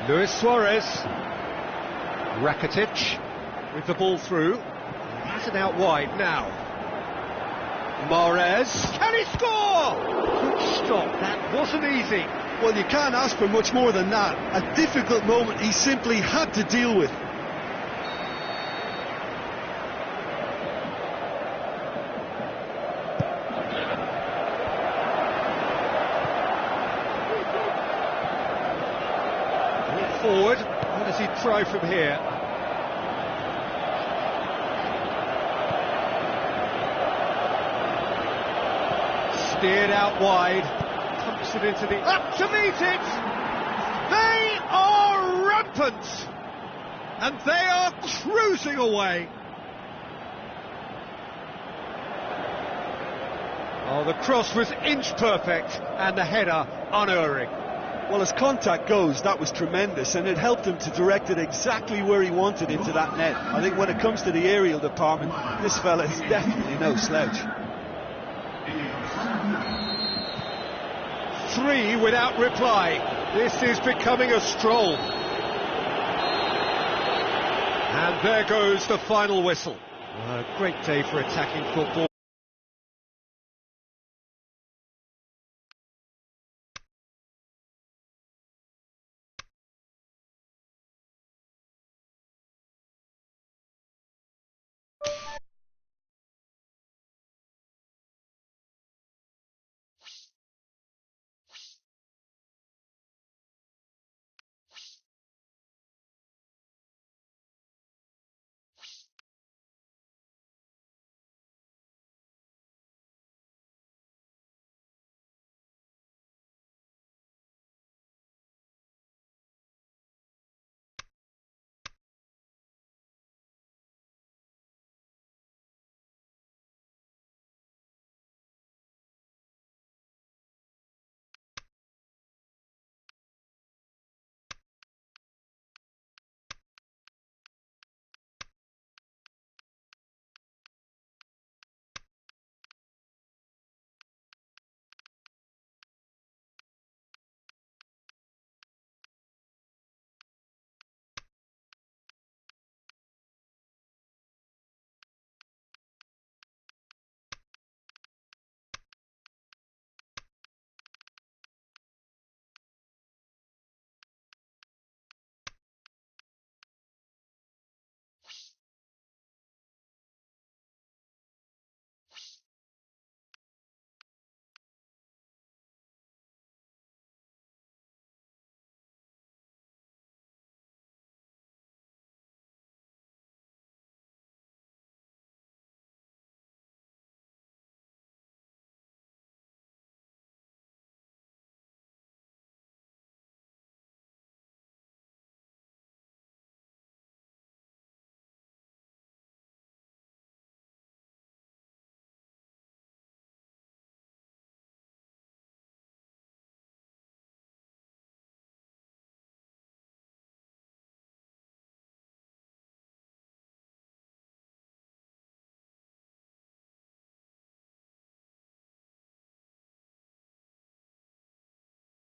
Luis Suarez. Rakitic with the ball through. Has it out wide now. Mahrez. Can he score? Good stop. That wasn't easy. Well, you can't ask for much more than that. A difficult moment he simply had to deal with. Forward. What does he try from here? Steered out wide. Pumps it into the... Up to meet it! They are rampant! And they are cruising away. Oh, the cross was inch perfect, and the header unerring. Well, as contact goes, that was tremendous, and it helped him to direct it exactly where he wanted into that net. I think when it comes to the aerial department, this fella is definitely no slouch. 3 without reply. This is becoming a stroll. And there goes the final whistle. A great day for attacking football.